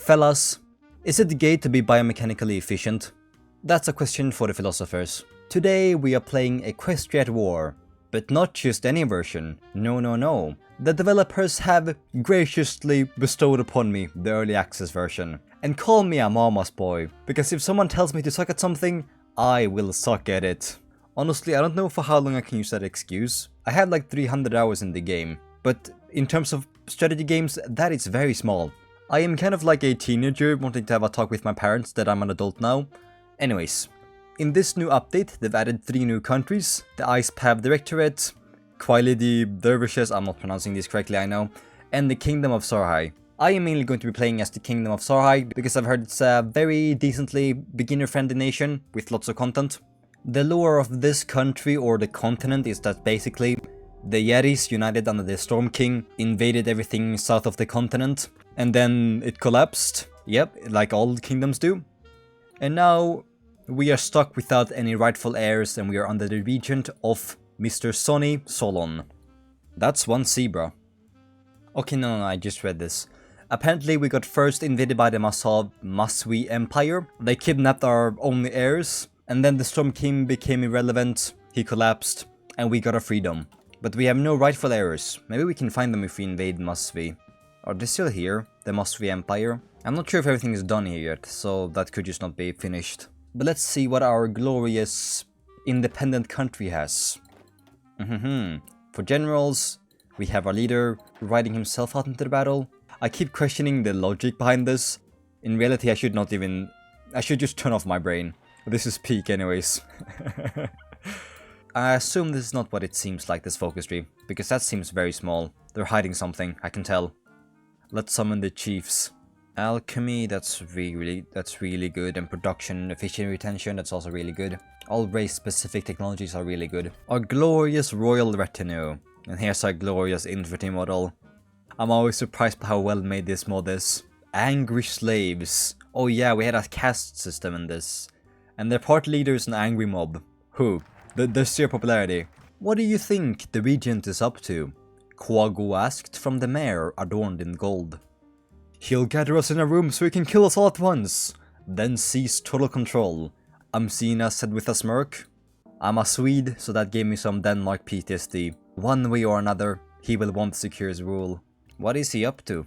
Fellas, is it gay to be biomechanically efficient? That's a question for the philosophers. Today we are playing Equestria War, but not just any version. No. The developers have graciously bestowed upon me the early access version. And call me a mama's boy, because if someone tells me to suck at something, I will suck at it. Honestly, I don't know for how long I can use that excuse. I have like 300 hours in the game, but in terms of strategy games, that is very small. I am kind of like a teenager wanting to have a talk with my parents that I'm an adult now. Anyways, in this new update, they've added 3 new countries: the Ice Pav Directorate, Quaili the Dervishes, I'm not pronouncing this correctly, I know, and the Kingdom of Zar-Hay. I am mainly going to be playing as the Kingdom of Zar-Hay because I've heard it's a very decently beginner-friendly nation with lots of content. The lore of this country or the continent is that basically the Yetis, united under the Storm King, invaded everything south of the continent, and then it collapsed. Yep, like all kingdoms do. And now we are stuck without any rightful heirs, and we are under the regent of Mr. Sonny Solon. That's one zebra. Okay, no, I just read this. Apparently we got first invaded by the Maswi Empire. They kidnapped our only heirs, and then the Storm King became irrelevant, he collapsed, and we got our freedom. But we have no rightful heirs. Maybe we can find them if we invade Maswi. Are they still here, the Maswi Empire? I'm not sure if everything is done here yet, so that could just not be finished. But let's see what our glorious independent country has. For generals, we have our leader riding himself out into the battle. I keep questioning the logic behind this. In reality, I should just turn off my brain. This is peak anyways. I assume this is not what it seems like, this focus tree, because that seems very small. They're hiding something, I can tell. Let's summon the chiefs. Alchemy, that's really good, and production, efficient retention, that's also really good. All race-specific technologies are really good. Our glorious royal retinue. And here's our glorious infantry model. I'm always surprised by how well made this mod is. Angry slaves. Oh yeah, we had a caste system in this. And their part leader is an angry mob. Who? The sheer popularity. What do you think the regent is up to? Quagu asked from the mayor, adorned in gold. He'll gather us in a room so he can kill us all at once, then seize total control. Amsina said with a smirk. I'm a Swede, so that gave me some Denmark PTSD. One way or another, he will want to secure his rule. What is he up to?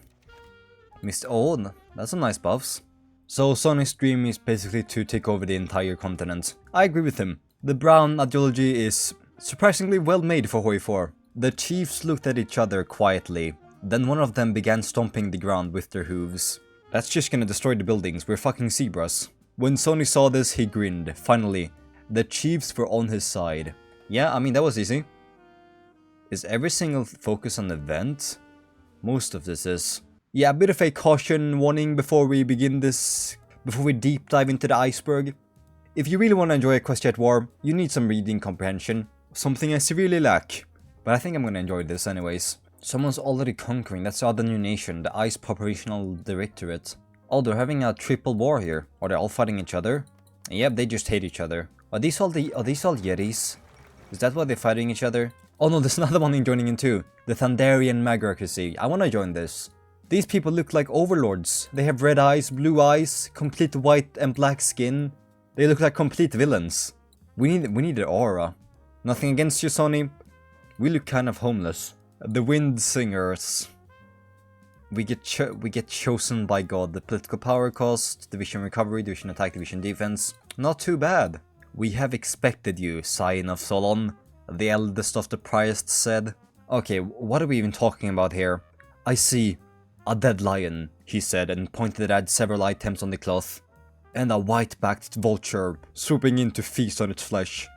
Mr. Oh, that's some nice buffs. So Sonny's dream is basically to take over the entire continent. I agree with him. The brown ideology is surprisingly well made for HOI4. The chiefs looked at each other quietly. Then one of them began stomping the ground with their hooves. That's just gonna destroy the buildings, we're fucking zebras. When Sonny saw this, he grinned. Finally, the chiefs were on his side. Yeah, I mean, that was easy. Is every single focus on event? Most of this is. Yeah, a bit of a caution warning before we begin this, before we deep dive into the iceberg. If you really want to enjoy Equestria War, you need some reading comprehension. Something I severely lack. But I think I'm gonna enjoy this anyways. Someone's already conquering, that's the other new nation, the Ice Populational Directorate. Oh, they're having a triple war here. Are they all fighting each other? Yep, they just hate each other. Are these all Yetis? Is that why they're fighting each other? Oh no, there's another one joining in too. The Thandarian Magarcracy. I wanna join this. These people look like overlords. They have red eyes, blue eyes, complete white and black skin. They look like complete villains. We need their aura. Nothing against you, Sonny. We look kind of homeless. The Wind Singers. We get chosen by God. The political power cost, division recovery, division attack, division defense. Not too bad. We have expected you, Scion of Solon, the eldest of the priests said. Okay, what are we even talking about here? I see. A dead lion, he said, and pointed at several items on the cloth. And a white-backed vulture swooping in to feast on its flesh.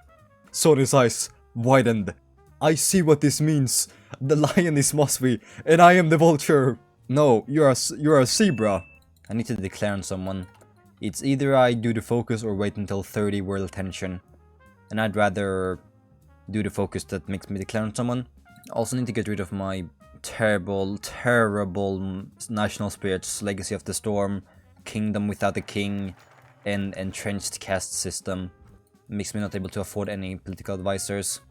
Sonny's eyes widened. I see what this means. The lion is Maswi, and I am the vulture. No, you're a zebra. I need to declare on someone. It's either I do the focus or wait until 30 world attention. And I'd rather do the focus that makes me declare on someone. Also need to get rid of my terrible national spirits, Legacy of the Storm, Kingdom without a king, and entrenched caste system. Makes me not able to afford any political advisors.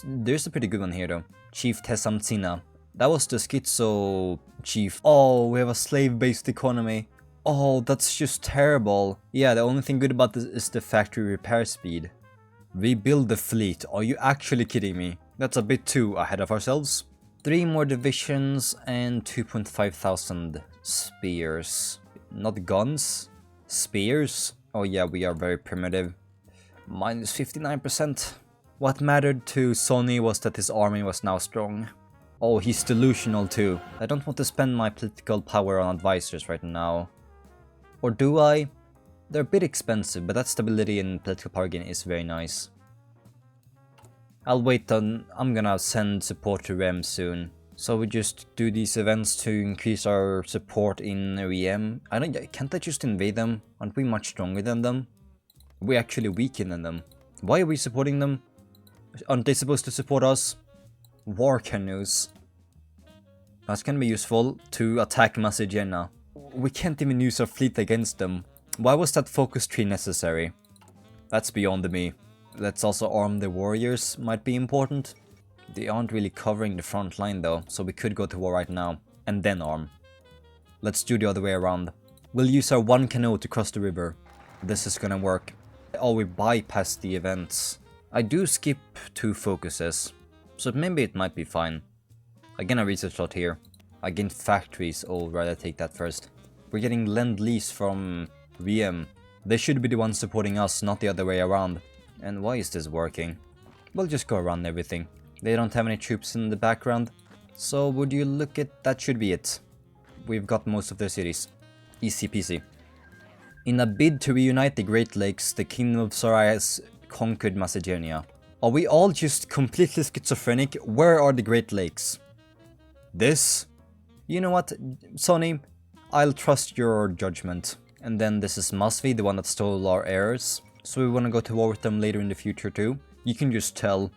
There's a pretty good one here though. Chief Tesamtsina. That was the schizo chief. Oh, we have a slave-based economy. Oh, that's just terrible. Yeah, the only thing good about this is the factory repair speed. Rebuild the fleet. Are you actually kidding me? That's a bit too ahead of ourselves. 3 more divisions and 2,500 spears. Not guns. Spears. Oh yeah, we are very primitive. Minus 59%. What mattered to Sonny was that his army was now strong. Oh, he's delusional too. I don't want to spend my political power on advisors right now. Or do I? They're a bit expensive, but that stability in political power gain is very nice. I'll wait on... I'm gonna send support to Rem soon. So we just do these events to increase our support in Rem. Can't I just invade them? Aren't we much stronger than them? We're actually weaker than them. Why are we supporting them? Aren't they supposed to support us? War canoes. That's gonna be useful to attack Macedonia. We can't even use our fleet against them. Why was that focus tree necessary? That's beyond me. Let's also arm the warriors, might be important. They aren't really covering the front line though, so we could go to war right now, and then arm. Let's do the other way around. We'll use our 1 canoe to cross the river. This is gonna work. Oh, we bypass the events. I do skip 2 focuses, so maybe it might be fine. Again, a research lot here. I gained factories, oh, rather take that first. We're getting lend-lease from VM. They should be the ones supporting us, not the other way around. And why is this working? We'll just go around everything. They don't have any troops in the background. So would you look at... that should be it. We've got most of their cities. Easy peasy. In a bid to reunite the Great Lakes, the Kingdom of Zar-Hay has conquered Macedonia. Are we all just completely schizophrenic? Where are the Great Lakes? This? You know what, Sonny? I'll trust your judgment. And then this is Masvi, the one that stole our heirs. So we want to go to war with them later in the future too. You can just tell.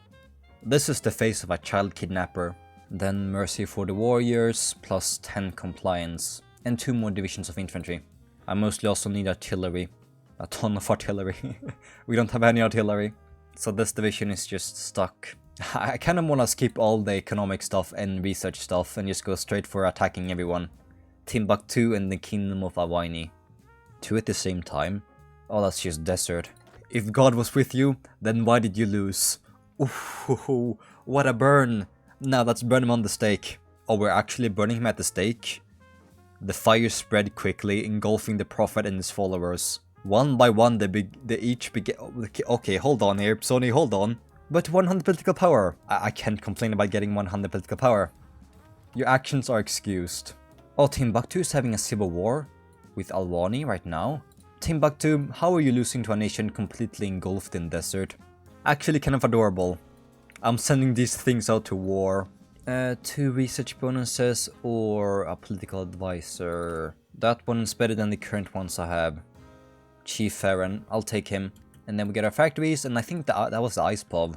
This is the face of a child kidnapper. Then mercy for the warriors, plus 10 compliance. And 2 more divisions of infantry. I mostly also need artillery. A ton of artillery. We don't have any artillery. So this division is just stuck. I kind of want to skip all the economic stuff and research stuff and just go straight for attacking everyone. Timbuktu and the Kingdom of Awaini. 2 at the same time? Oh, that's just desert. If God was with you, then why did you lose? Ooh, what a burn. Now let's burn him on the stake. Oh, we're actually burning him at the stake? The fire spread quickly, engulfing the prophet and his followers. One by one, they each began... Okay, hold on here, Sony, hold on. But 100 political power. I can't complain about getting 100 political power. Your actions are excused. Oh, Timbuktu is having a civil war with Alwani right now. Timbuktu, how are you losing to a nation completely engulfed in desert? Actually kind of adorable. I'm sending these things out to war. 2 research bonuses or a political advisor. That one is better than the current ones I have. Chief Farron, I'll take him. And then we get our factories, and I think that was the Ice Pov.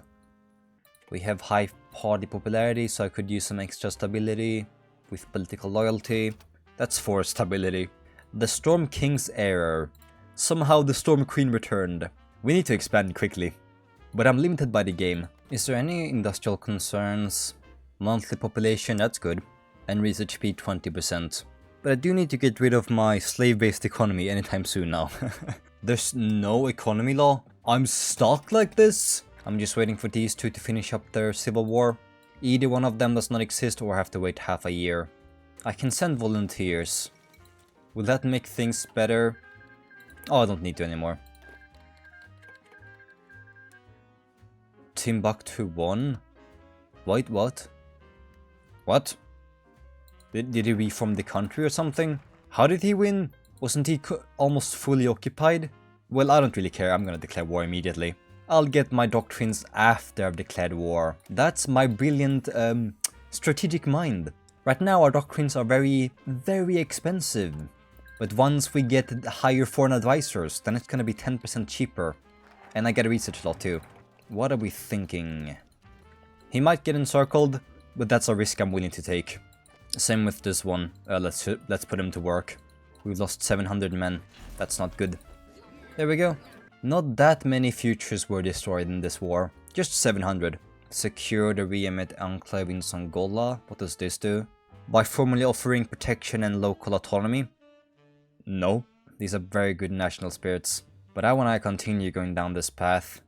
We have high party popularity, so I could use some extra stability with political loyalty. That's 4 stability. The Storm King's error. Somehow the Storm Queen returned. We need to expand quickly. But I'm limited by the game. Is there any industrial concerns? Monthly population, that's good. And research speed 20%. But I do need to get rid of my slave-based economy anytime soon now. There's no economy law? I'm stuck like this? I'm just waiting for these 2 to finish up their civil war. Either one of them does not exist or I have to wait half a year. I can send volunteers. Will that make things better? Oh, I don't need to anymore. Timbuktu won? Wait, what? What? Did he reform the country or something? How did he win? Wasn't he almost fully occupied? Well, I don't really care, I'm gonna declare war immediately. I'll get my doctrines after I've declared war. That's my brilliant strategic mind. Right now our doctrines are very, very expensive. But once we get higher foreign advisors, then it's gonna be 10% cheaper. And I get a research lot too. What are we thinking? He might get encircled, but that's a risk I'm willing to take. Same with this one. Let's put him to work. We've lost 700 men. That's not good. There we go. Not that many futures were destroyed in this war. Just 700. Secure the Riemet enclave in Songola. What does this do? By formally offering protection and local autonomy. No, these are very good national spirits. But I want to continue going down this path.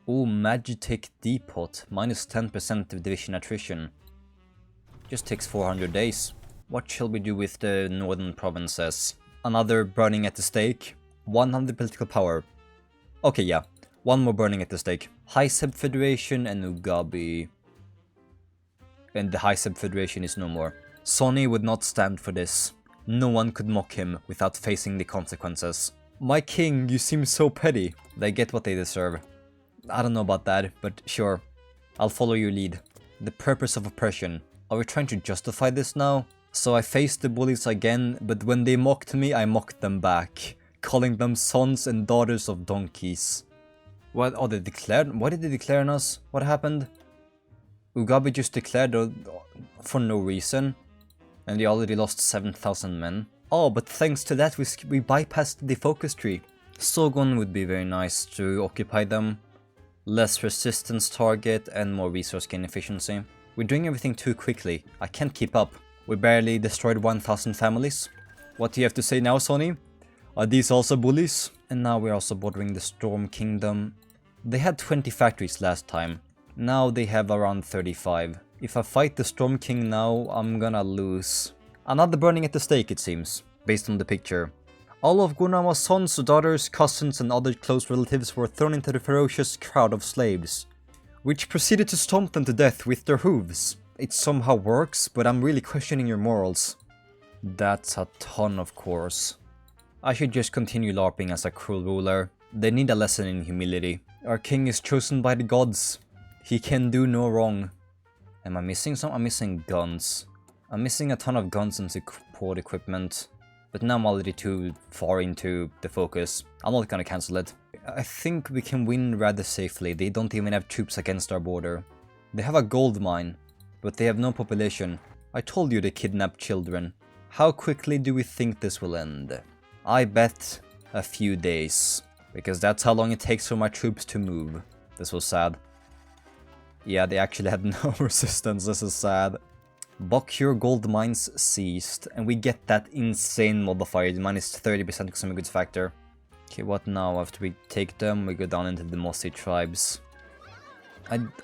Ooh, Magitek Depot, minus 10% of division attrition. Just takes 400 days. What shall we do with the northern provinces? Another burning at the stake. 100 political power. Okay, yeah. One more burning at the stake. High-Seb Federation and Ugabi. And the High-Seb Federation is no more. Sonny would not stand for this. No one could mock him without facing the consequences. My king, you seem so petty. They get what they deserve. I don't know about that, but sure. I'll follow your lead. The purpose of oppression. Are we trying to justify this now? So I faced the bullies again, but when they mocked me, I mocked them back. Calling them sons and daughters of donkeys. What? Oh, they declared? Why did they declare on us? What happened? Ugabi just declared for no reason. And they already lost 7,000 men. Oh, but thanks to that we bypassed the focus tree. Sogon would be very nice to occupy them. Less resistance target and more resource gain efficiency. We're doing everything too quickly. I can't keep up. We barely destroyed 1,000 families. What do you have to say now, Sonny? Are these also bullies? And now we're also bordering the Storm Kingdom. They had 20 factories last time. Now they have around 35. If I fight the Storm King now, I'm gonna lose. Another burning at the stake, it seems, based on the picture. All of Gunama's sons, daughters, cousins and other close relatives were thrown into the ferocious crowd of slaves, which proceeded to stomp them to death with their hooves. It somehow works, but I'm really questioning your morals. That's a ton, of course. I should just continue LARPing as a cruel ruler. They need a lesson in humility. Our king is chosen by the gods. He can do no wrong. Am I missing some? I'm missing guns. I'm missing a ton of guns and support equipment. But now I'm already too far into the focus. I'm not gonna cancel it. I think we can win rather safely. They don't even have troops against our border. They have a gold mine, but they have no population. I told you they kidnapped children. How quickly do we think this will end? I bet a few days, because that's how long it takes for my troops to move. This was sad. Yeah, they actually had no resistance. This is sad. Bokure gold mines seized, and we get that insane modifier, minus 30% consumer goods factor. Okay, what now? After we take them, we go down into the Mossy tribes.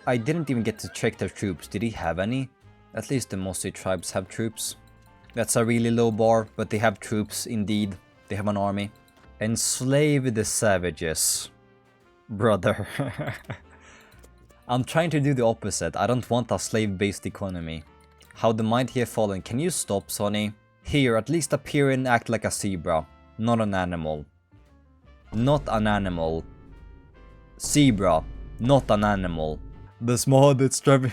I didn't even get to check their troops. Did he have any? At least the Mossy tribes have troops. That's a really low bar, but they have troops, indeed. They have an army. Enslave the savages. Brother. I'm trying to do the opposite. I don't want a slave-based economy. How the mighty have fallen. Can you stop, Sonny? Here, at least appear and act like a zebra. Not an animal. Not an animal. Zebra. Not an animal. This mod, it's driving...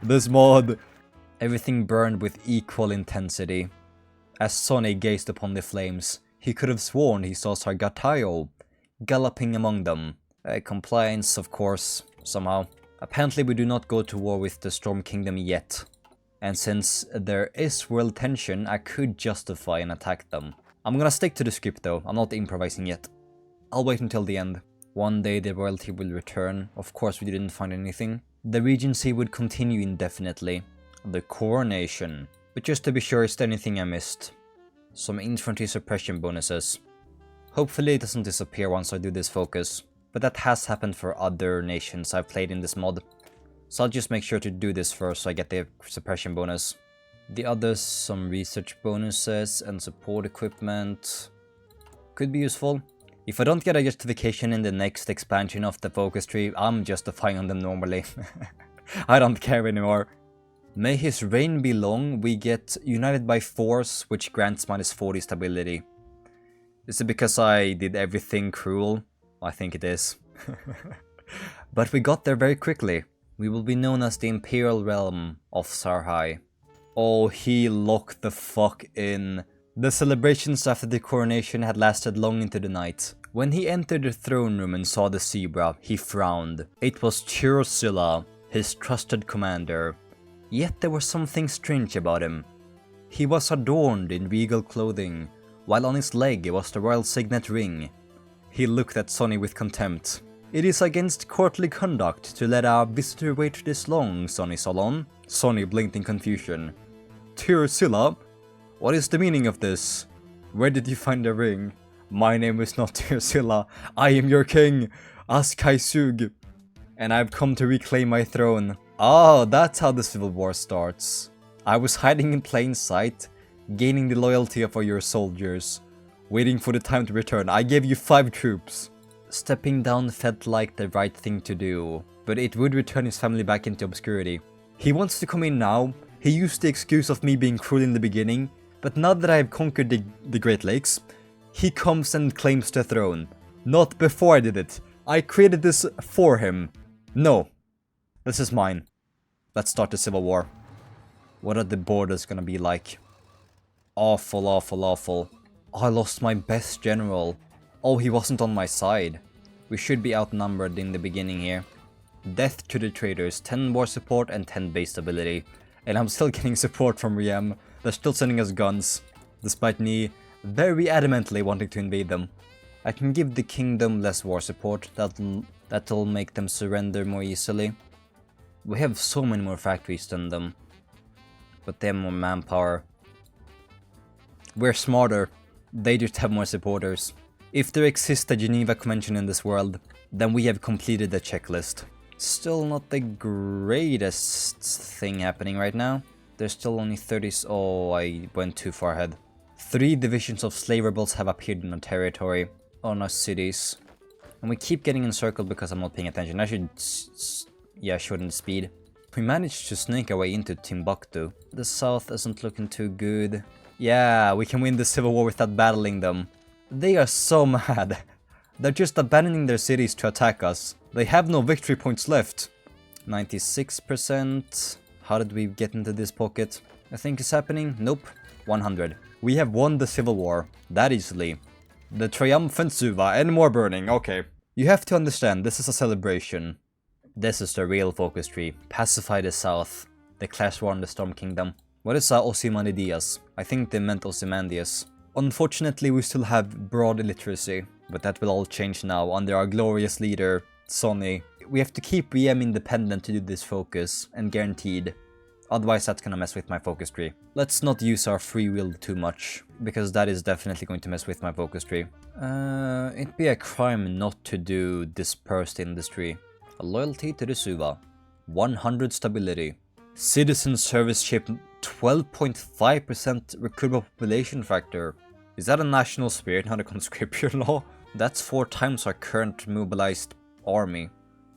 This mod. Everything burned with equal intensity. As Sonny gazed upon the flames, he could have sworn he saw Sargatayo galloping among them. Compliance, of course, somehow. Apparently we do not go to war with the Storm Kingdom yet. And since there is world tension, I could justify and attack them. I'm gonna stick to the script though, I'm not improvising yet. I'll wait until the end. One day the royalty will return. Of course we didn't find anything. The regency would continue indefinitely. The coronation. But just to be sure, is there anything I missed? Some infantry suppression bonuses. Hopefully it doesn't disappear once I do this focus. But that has happened for other nations I've played in this mod. So I'll just make sure to do this first so I get the suppression bonus. The others, some research bonuses and support equipment. Could be useful. If I don't get a justification in the next expansion of the focus tree, I'm justifying on them normally. I don't care anymore. May his reign be long, we get United by Force, which grants minus 40 stability. Is it because I did everything cruel? I think it is. But we got there very quickly. We will be known as the Imperial Realm of Zar-Hay. Oh, he locked the fuck in. The celebrations after the coronation had lasted long into the night. When he entered the throne room and saw the zebra, he frowned. It was Chirosilla, his trusted commander. Yet there was something strange about him. He was adorned in regal clothing, while on his leg was the royal signet ring. He looked at Sonny with contempt. It is against courtly conduct to let our visitor wait this long, Sonny Solon. Sonny blinked in confusion. Chirosilla? What is the meaning of this? Where did you find the ring? My name is not Ursula. I am your king, Askaisug. And I've come to reclaim my throne. Oh, that's how the civil war starts. I was hiding in plain sight, gaining the loyalty of your soldiers, waiting for the time to return. I gave you 5 troops. Stepping down felt like the right thing to do, but it would return his family back into obscurity. He wants to come in now. He used the excuse of me being cruel in the beginning, but now that I have conquered the Great Lakes, he comes and claims the throne. Not before I did it. I created this for him. No. This is mine. Let's start the civil war. What are the borders gonna be like? Awful, awful, awful. Oh, I lost my best general. Oh, he wasn't on my side. We should be outnumbered in the beginning here. Death to the traitors. 10 war support and 10 base stability. And I'm still getting support from Riem. They're still sending us guns, despite me very adamantly wanting to invade them. I can give the kingdom less war support. That'll make them surrender more easily. We have so many more factories than them, but they have more manpower. We're smarter. They just have more supporters. If there exists a Geneva Convention in this world, then we have completed the checklist. Still not the greatest thing happening right now. There's still only 30... Oh, I went too far ahead. 3 divisions of slave rebels have appeared in our territory, on our cities. And we keep getting encircled because I'm not paying attention. I should... yeah, shorten the speed. We managed to sneak our way into Timbuktu. The south isn't looking too good. Yeah, we can win the civil war without battling them. They are so mad. They're just abandoning their cities to attack us. They have no victory points left. 96%. How did we get into this pocket? I think it's happening. Nope. 100. We have won the civil war. That easily. The triumphant Suva and more burning. Okay. You have to understand, this is a celebration. This is the real focus tree. Pacify the south. The clash war on the Storm Kingdom. What is Ozymandias? I think they meant Ozymandias. Unfortunately, we still have broad illiteracy, but that will all change now under our glorious leader, Sonny. We have to keep Riem independent to do this focus, and guaranteed. Otherwise that's gonna mess with my focus tree. Let's not use our free will too much, because that is definitely going to mess with my focus tree. It'd be a crime not to do dispersed industry. A loyalty to the Suva. 100 stability. Citizen service ship 12.5% recruitable population factor. Is that a national spirit, not a conscription law? That's 4 times our current mobilized army.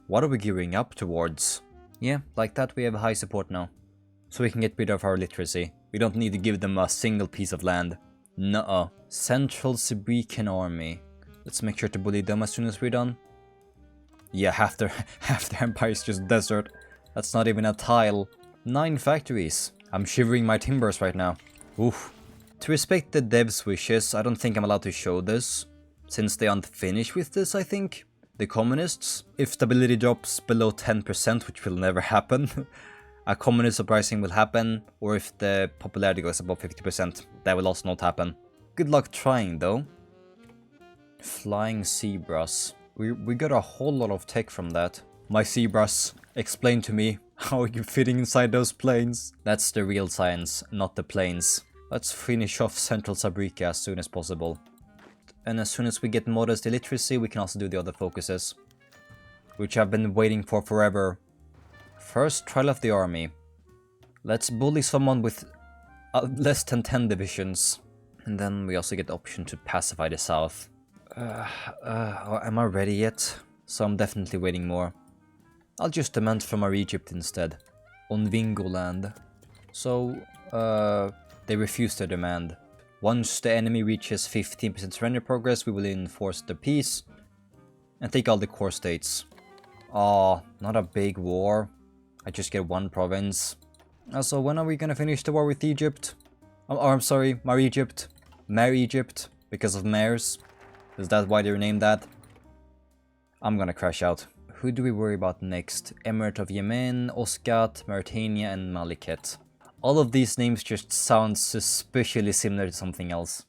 What are we gearing up towards? Yeah, like that we have high support now. So we can get rid of our literacy. We don't need to give them a single piece of land. Nuh-uh. Central Sibrican army. Let's make sure to bully them as soon as we're done. Yeah, half their empire is just desert. That's not even a tile. 9 factories. I'm shivering my timbers right now. Oof. To respect the devs' wishes, I don't think I'm allowed to show this, since they aren't finished with this, I think. The communists, if stability drops below 10%, which will never happen, a communist uprising will happen, or if the popularity goes above 50%, that will also not happen. Good luck trying, though. Flying zebras. We got a whole lot of tech from that. My zebras, explain to me, how are you fitting inside those planes? That's the real science, not the planes. Let's finish off Central Sabrica as soon as possible. And as soon as we get modest illiteracy, we can also do the other focuses, which I've been waiting for forever. First, trial of the army. Let's bully someone with less than 10 divisions. And then we also get the option to pacify the south. Am I ready yet? So I'm definitely waiting more. I'll just demand from our Egypt instead. On Vingoland. So, they refuse their demand. Once the enemy reaches 15% surrender progress, we will enforce the peace and take all the core states. Aw, not a big war. I just get 1 province. Also, when are we gonna finish the war with Egypt? I'm sorry, Mar Egypt. Mare Egypt, because of mares. Is that why they're named that? I'm gonna crash out. Who do we worry about next? Emirate of Yemen, Oscat, Mauritania, and Maliket. All of these names just sound suspiciously similar to something else.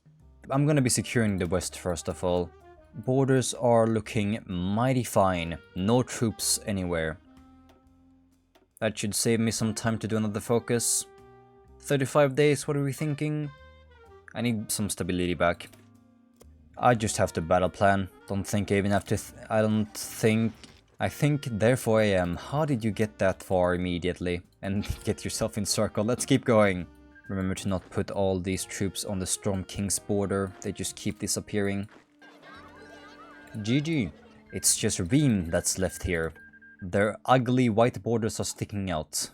I'm gonna be securing the west first of all. Borders are looking mighty fine. No troops anywhere. That should save me some time to do another focus. 35 days, what are we thinking? I need some stability back. I just have to battle plan. Don't think I even have to... I don't think... I think therefore I am. How did you get that far immediately? And get yourself in circle. Let's keep going. Remember to not put all these troops on the Storm King's border. They just keep disappearing. GG. It's just Reem that's left here. Their ugly white borders are sticking out.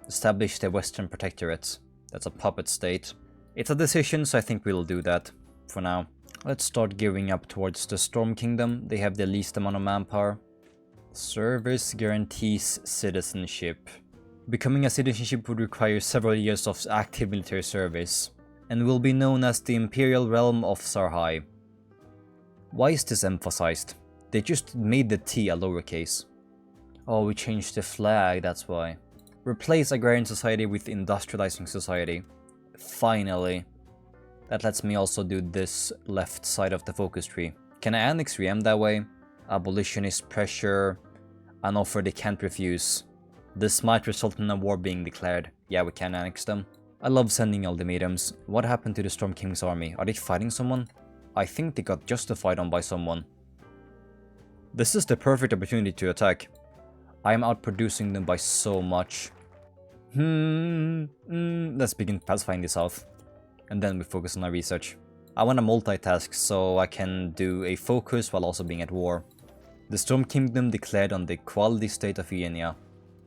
Establish the Western Protectorate. That's a puppet state. It's a decision, so I think we'll do that for now. Let's start gearing up towards the Storm Kingdom. They have the least amount of manpower. Service guarantees citizenship. Becoming a citizenship would require several years of active military service, and will be known as the Imperial Realm of Zar-Hay. Why is this emphasized? They just made the T a lowercase. Oh, we changed the flag, that's why. Replace agrarian society with industrializing society. Finally. That lets me also do this left side of the focus tree. Can I annex Riem that way? Abolitionist pressure. An offer they can't refuse. This might result in a war being declared. Yeah, we can annex them. I love sending ultimatums. What happened to the Storm King's army? Are they fighting someone? I think they got justified on by someone. This is the perfect opportunity to attack. I am outproducing them by so much. Let's begin pacifying the south. And then we focus on our research. I want to multitask so I can do a focus while also being at war. The Storm Kingdom declared on the quality state of Ienia.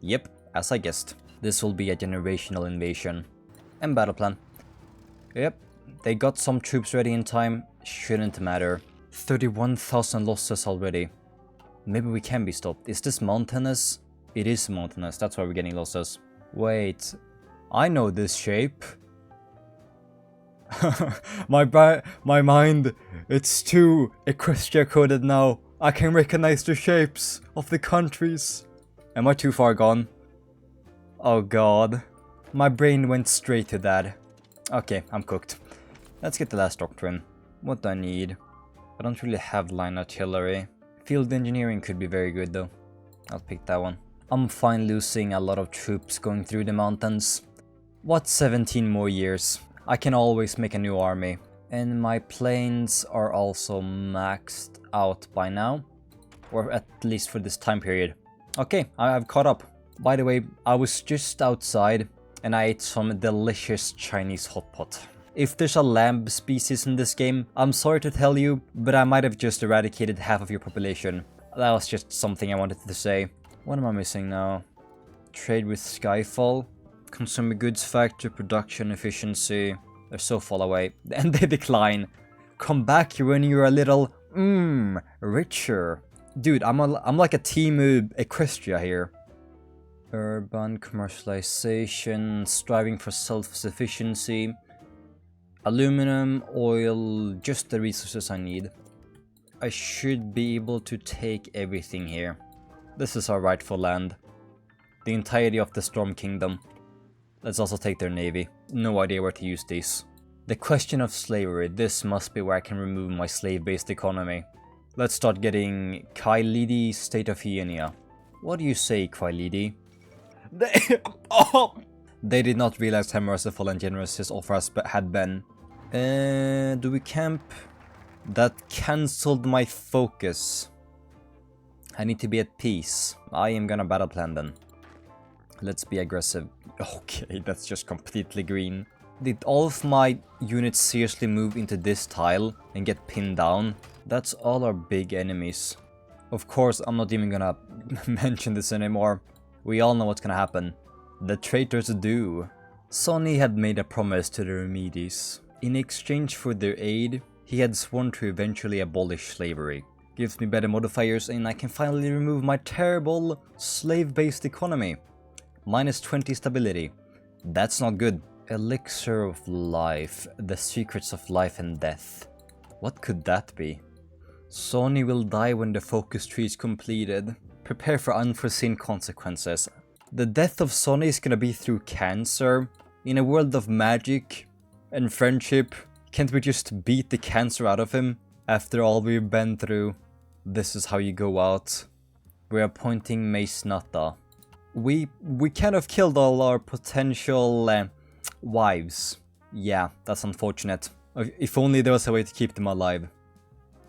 Yep, as I guessed. This will be a generational invasion. And battle plan. Yep, they got some troops ready in time. Shouldn't matter. 31,000 losses already. Maybe we can be stopped. Is this mountainous? It is mountainous, that's why we're getting losses. Wait, I know this shape. my mind, it's too Equestria coded now. I can recognize the shapes of the countries. Am I too far gone? Oh god. My brain went straight to that. Okay, I'm cooked. Let's get the last doctrine. What do I need? I don't really have line artillery. Field engineering could be very good though. I'll pick that one. I'm fine losing a lot of troops going through the mountains. What 17 more years? I can always make a new army. And my planes are also maxed out by now. Or at least for this time period. Okay, I've caught up. By the way, I was just outside and I ate some delicious Chinese hot pot. If there's a lamb species in this game, I'm sorry to tell you, but I might have just eradicated half of your population. That was just something I wanted to say. What am I missing now? Trade with Skyfall. Consumer goods factory, production efficiency. They're so far away. And they decline. Come back when you're a little, richer. Dude, I'm like a team Equestria here. Urban commercialization, striving for self-sufficiency. Aluminum, oil, just the resources I need. I should be able to take everything here. This is our rightful land. The entirety of the Storm Kingdom. Let's also take their navy. No idea where to use these. The question of slavery. This must be where I can remove my slave-based economy. Let's start getting Kailidi, State of Ienia. What do you say, Kailidi? They did not realize how merciful and generous his offer had been. Do we camp? That cancelled my focus. I need to be at peace. I am gonna battle plan then. Let's be aggressive. Okay, that's just completely green. Did all of my units seriously move into this tile and get pinned down? That's all our big enemies. Of course, I'm not even gonna mention this anymore. We all know what's gonna happen. The traitors do. Sonny had made a promise to the Remedies. In exchange for their aid, he had sworn to eventually abolish slavery. Gives me better modifiers and I can finally remove my terrible slave-based economy. Minus 20 stability. That's not good. Elixir of life. The secrets of life and death. What could that be? Sonny will die when the focus tree is completed. Prepare for unforeseen consequences. The death of Sonny is gonna be through cancer. In a world of magic and friendship, can't we just beat the cancer out of him? After all we've been through, this is how you go out. We're appointing Mace Nata. We kind of killed all our potential wives. Yeah, that's unfortunate. If only there was a way to keep them alive.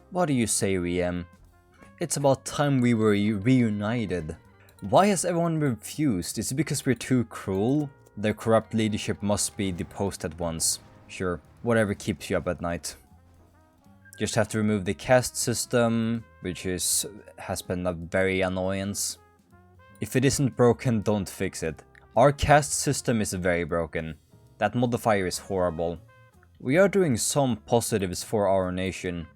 What do you say, Riem? It's about time we were reunited. Why has everyone refused? Is it because we're too cruel? Their corrupt leadership must be deposed at once. Sure, whatever keeps you up at night. Just have to remove the caste system, which has been a very annoyance. If it isn't broken, don't fix it. Our caste system is very broken. That modifier is horrible. We are doing some positives for our nation.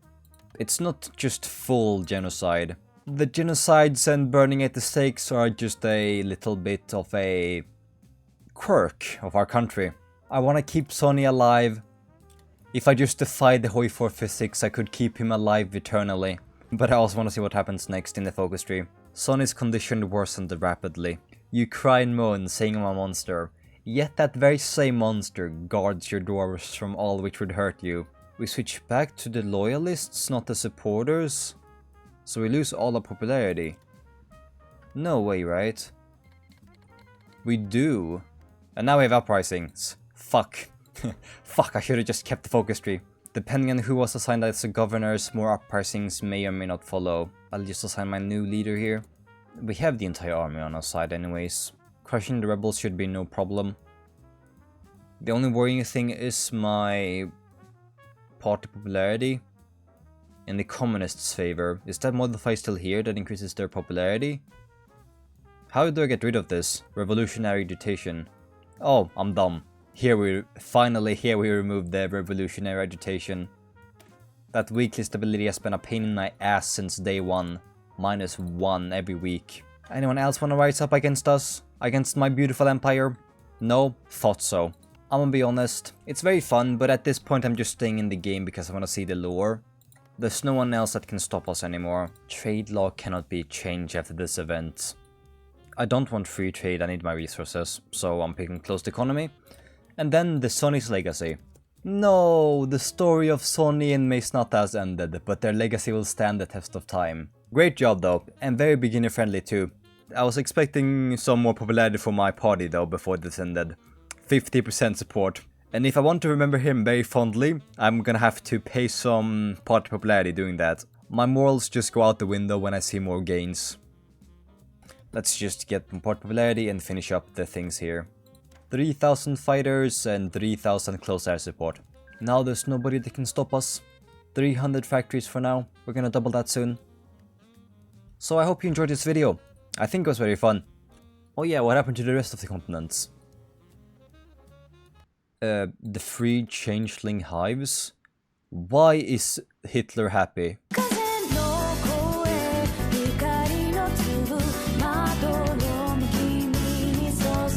It's not just full genocide. The genocides and burning at the stakes are just a little bit of a quirk of our country. I want to keep Sonny alive. If I just defied the HOI4 physics, I could keep him alive eternally. But I also want to see what happens next in the focus tree. Sonny's condition worsened rapidly. You cry and moan, saying I'm a monster. Yet that very same monster guards your doors from all which would hurt you. We switch back to the loyalists, not the supporters? So we lose all our popularity. No way, right? We do. And now we have uprisings. Fuck. Fuck, I should have just kept the focus tree. Depending on who was assigned as the governors, more uprisings may or may not follow. I'll just assign my new leader here. We have the entire army on our side anyways. Crushing the rebels should be no problem. The only worrying thing is my party popularity in the communists' favor. Is that modifier still here that increases their popularity? How do I get rid of this? Revolutionary agitation. Oh, I'm dumb. Here we removed the revolutionary agitation. That weekly stability has been a pain in my ass since day one. -1 every week. Anyone else want to rise up against us? Against my beautiful empire? No? Thought so. I'm gonna be honest, it's very fun, but at this point I'm just staying in the game because I want to see the lore. There's no one else that can stop us anymore. Trade law cannot be changed after this event. I don't want free trade, I need my resources, so I'm picking closed economy. And then the Sonny's legacy. No, the story of Sonny and Mace-Nut has ended, but their legacy will stand the test of time. Great job though, and very beginner friendly too. I was expecting some more popularity for my party though before this ended. 50% support. And if I want to remember him very fondly, I'm gonna have to pay some party popularity doing that. My morals just go out the window when I see more gains. Let's just get some party popularity and finish up the things here. 3,000 fighters and 3,000 close air support. Now there's nobody that can stop us. 300 factories for now. We're gonna double that soon. So I hope you enjoyed this video. I think it was very fun. Oh yeah, what happened to the rest of the continents? The free changeling hives? Why is Hitler happy?